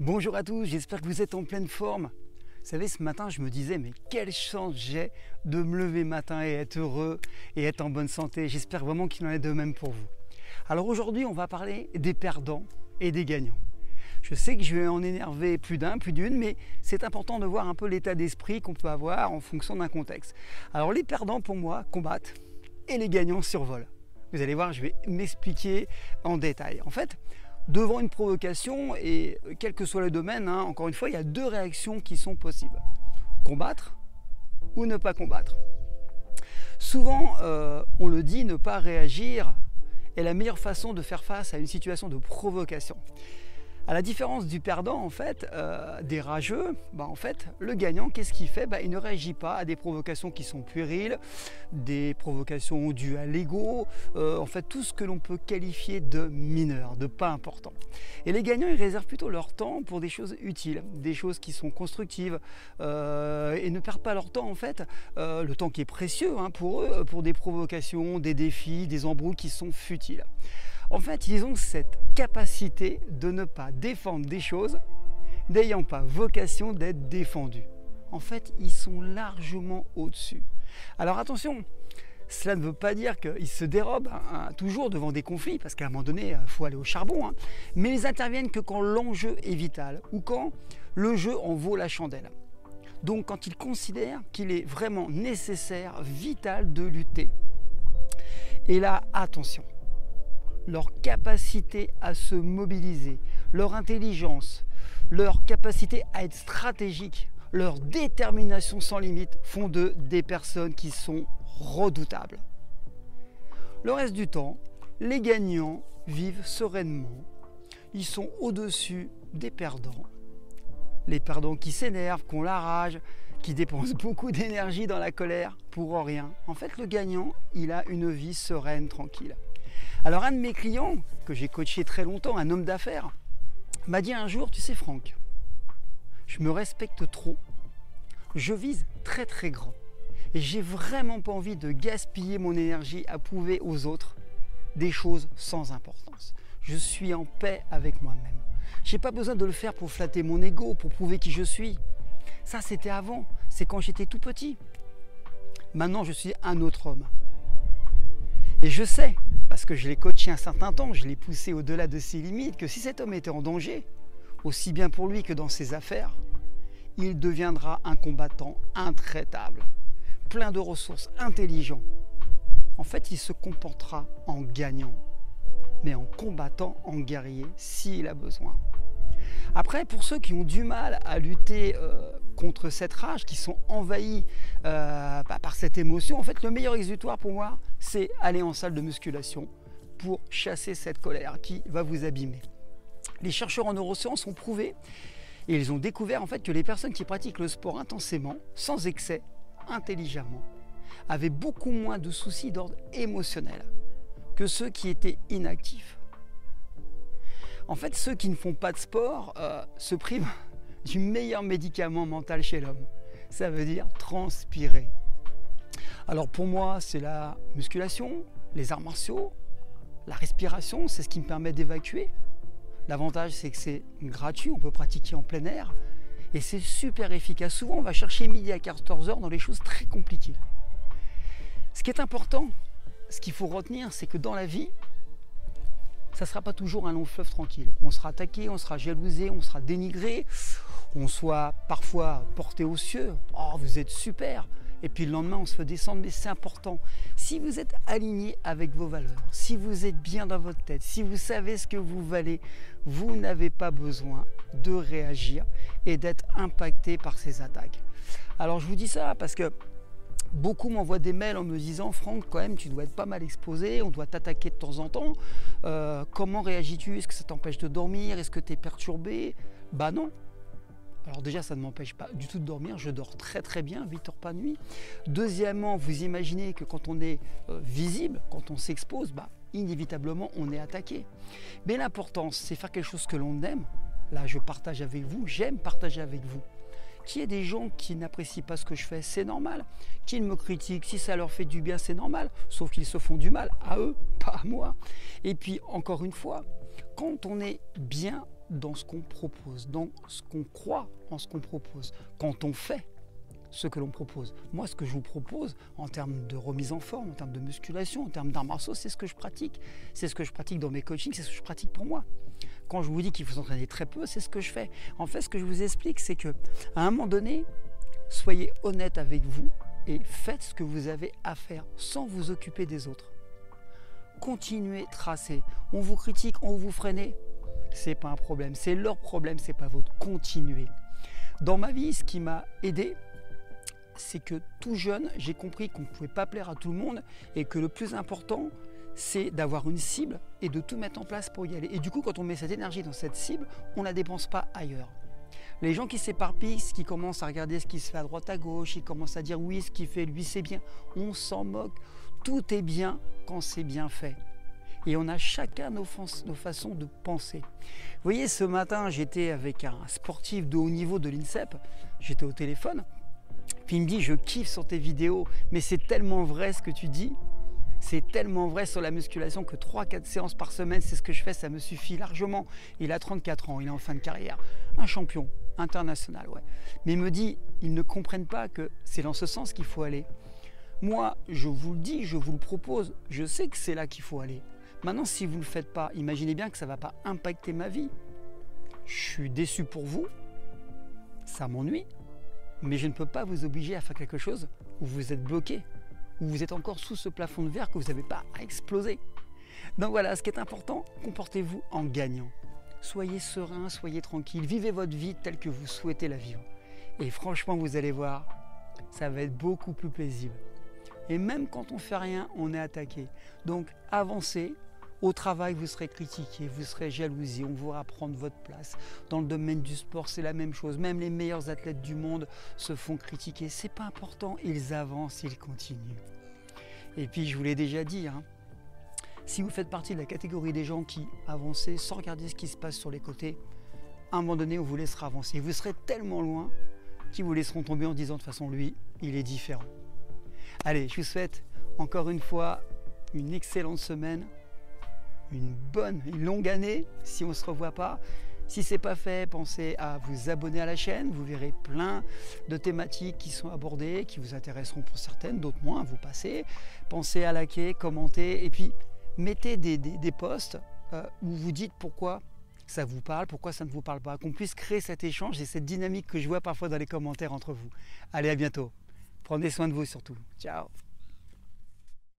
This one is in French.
Bonjour à tous, j'espère que vous êtes en pleine forme. Vous savez, ce matin, je me disais, mais quelle chance j'ai de me lever matin et être heureux et être en bonne santé. J'espère vraiment qu'il en est de même pour vous. Alors aujourd'hui, on va parler des perdants et des gagnants. Je sais que je vais en énerver plus d'un, plus d'une, mais c'est important de voir un peu l'état d'esprit qu'on peut avoir en fonction d'un contexte. Alors les perdants, pour moi, combattent et les gagnants survolent. Vous allez voir, je vais m'expliquer en détail. En fait, devant une provocation, et quel que soit le domaine, encore une fois, il y a deux réactions qui sont possibles. Combattre ou ne pas combattre. Souvent, on le dit, ne pas réagir est la meilleure façon de faire face à une situation de provocation. À la différence du perdant, en fait, des rageux, le gagnant, qu'est-ce qu'il fait? Il ne réagit pas à des provocations qui sont puériles, des provocations dues à l'ego, en fait tout ce que l'on peut qualifier de mineur, de pas important. Et les gagnants, ils réservent plutôt leur temps pour des choses utiles, des choses qui sont constructives, et ne perdent pas leur temps, en fait, le temps qui est précieux pour eux, pour des provocations, des défis, des embrouilles qui sont futiles. En fait, ils ont cette capacité de ne pas défendre des choses n'ayant pas vocation d'être défendues. En fait, ils sont largement au-dessus. Alors attention, cela ne veut pas dire qu'ils se dérobent toujours devant des conflits, parce qu'à un moment donné, il faut aller au charbon, mais ils interviennent que quand l'enjeu est vital ou quand le jeu en vaut la chandelle. Donc quand ils considèrent qu'il est vraiment nécessaire, vital de lutter. Et là, attention. Leur capacité à se mobiliser, leur intelligence, leur capacité à être stratégique, leur détermination sans limite font d'eux des personnes qui sont redoutables. Le reste du temps, les gagnants vivent sereinement, ils sont au-dessus des perdants. Les perdants qui s'énervent, qui ont la rage, qui dépensent beaucoup d'énergie dans la colère pour rien. En fait, le gagnant, il a une vie sereine, tranquille. Alors un de mes clients, que j'ai coaché très longtemps, un homme d'affaires, m'a dit un jour, tu sais Franck, je me respecte trop, je vise très très grand et j'ai vraiment pas envie de gaspiller mon énergie à prouver aux autres des choses sans importance. Je suis en paix avec moi-même. J'ai pas besoin de le faire pour flatter mon ego, pour prouver qui je suis. Ça c'était avant, c'est quand j'étais tout petit. Maintenant je suis un autre homme. Et je sais, parce que je l'ai coaché un certain temps, je l'ai poussé au-delà de ses limites, que si cet homme était en danger, aussi bien pour lui que dans ses affaires, il deviendra un combattant intraitable, plein de ressources, intelligent. En fait, il se comportera en gagnant, mais en combattant, en guerrier, s'il a besoin. Après, pour ceux qui ont du mal à lutter contre cette rage, qui sont envahis par cette émotion, en fait, le meilleur exutoire pour moi, c'est aller en salle de musculation pour chasser cette colère qui va vous abîmer. Les chercheurs en neurosciences ont prouvé et ils ont découvert en fait que les personnes qui pratiquent le sport intensément, sans excès, intelligemment, avaient beaucoup moins de soucis d'ordre émotionnel que ceux qui étaient inactifs. En fait, ceux qui ne font pas de sport se privent du meilleur médicament mental chez l'homme. Ça veut dire transpirer. Alors pour moi, c'est la musculation, les arts martiaux, la respiration, c'est ce qui me permet d'évacuer. L'avantage, c'est que c'est gratuit, on peut pratiquer en plein air et c'est super efficace. Souvent, on va chercher midi à 14h dans les choses très compliquées. Ce qui est important, ce qu'il faut retenir, c'est que dans la vie, ça ne sera pas toujours un long fleuve tranquille. On sera attaqué, on sera jalousé, on sera dénigré, on soit parfois porté aux cieux. Oh, vous êtes super! Et puis le lendemain, on se fait descendre, mais c'est important. Si vous êtes aligné avec vos valeurs, si vous êtes bien dans votre tête, si vous savez ce que vous valez, vous n'avez pas besoin de réagir et d'être impacté par ces attaques. Alors je vous dis ça parce que beaucoup m'envoient des mails en me disant « Franck, quand même, tu dois être pas mal exposé, on doit t'attaquer de temps en temps. Comment réagis-tu? Est-ce que ça t'empêche de dormir? Est-ce que tu es perturbé ?» Bah non. Alors déjà, ça ne m'empêche pas du tout de dormir, je dors très très bien, 8 heures par nuit. Deuxièmement, vous imaginez que quand on est visible, quand on s'expose, inévitablement on est attaqué. Mais l'important, c'est faire quelque chose que l'on aime. Là, je partage avec vous, j'aime partager avec vous. Qu'il y ait des gens qui n'apprécient pas ce que je fais, c'est normal. Qu'ils me critiquent, si ça leur fait du bien, c'est normal. Sauf qu'ils se font du mal à eux, pas à moi. Et puis, encore une fois, quand on est bien dans ce qu'on propose, dans ce qu'on croit en ce qu'on propose, quand on fait ce que l'on propose. Moi, ce que je vous propose en termes de remise en forme, en termes de musculation, en termes d'arts martiaux, c'est ce que je pratique. C'est ce que je pratique dans mes coachings, c'est ce que je pratique pour moi. Quand je vous dis qu'il faut s'entraîner très peu, c'est ce que je fais. En fait, ce que je vous explique, c'est qu'à un moment donné, soyez honnête avec vous et faites ce que vous avez à faire sans vous occuper des autres. Continuez, tracez. On vous critique, on vous freine, c'est pas un problème. C'est leur problème, c'est pas votre. Continuez. Dans ma vie, ce qui m'a aidé, c'est que tout jeune, j'ai compris qu'on ne pouvait pas plaire à tout le monde et que le plus important, c'est d'avoir une cible et de tout mettre en place pour y aller. Et du coup, quand on met cette énergie dans cette cible, on ne la dépense pas ailleurs. Les gens qui s'éparpillent, qui commencent à regarder ce qui se fait à droite à gauche, ils commencent à dire oui, ce qu'il fait, lui, c'est bien, on s'en moque. Tout est bien quand c'est bien fait. Et on a chacun nos façons de penser. Vous voyez, ce matin, j'étais avec un sportif de haut niveau de l'INSEP, j'étais au téléphone, puis il me dit, je kiffe sur tes vidéos, mais c'est tellement vrai ce que tu dis, c'est tellement vrai sur la musculation que 3-4 séances par semaine, c'est ce que je fais, ça me suffit largement. Il a 34 ans, il est en fin de carrière, un champion international, ouais. Mais il me dit, ils ne comprennent pas que c'est dans ce sens qu'il faut aller. Moi, je vous le dis, je vous le propose, je sais que c'est là qu'il faut aller. Maintenant, si vous ne le faites pas, imaginez bien que ça ne va pas impacter ma vie. Je suis déçu pour vous, ça m'ennuie, mais je ne peux pas vous obliger à faire quelque chose où vous êtes bloqué, où vous êtes encore sous ce plafond de verre que vous n'avez pas à exploser. Donc voilà, ce qui est important, comportez-vous en gagnant. Soyez serein, soyez tranquille, vivez votre vie telle que vous souhaitez la vivre. Et franchement, vous allez voir, ça va être beaucoup plus paisible. Et même quand on ne fait rien, on est attaqué. Donc avancez. Au travail, vous serez critiqué, vous serez jalousé, on vous prendre votre place. Dans le domaine du sport, c'est la même chose. Même les meilleurs athlètes du monde se font critiquer. C'est pas important, ils avancent, ils continuent. Et puis, je vous l'ai déjà dit, si vous faites partie de la catégorie des gens qui avancent sans regarder ce qui se passe sur les côtés, à un moment donné, on vous laissera avancer. Vous serez tellement loin qu'ils vous laisseront tomber en disant de toute façon, lui, il est différent. Allez, je vous souhaite encore une fois une excellente semaine. Une longue année si on ne se revoit pas. Si ce n'est pas fait, pensez à vous abonner à la chaîne. Vous verrez plein de thématiques qui sont abordées, qui vous intéresseront pour certaines, d'autres moins, vous passez. Pensez à liker, commenter et puis mettez des posts où vous dites pourquoi ça vous parle, pourquoi ça ne vous parle pas. Qu'on puisse créer cet échange et cette dynamique que je vois parfois dans les commentaires entre vous. Allez, à bientôt. Prenez soin de vous surtout. Ciao.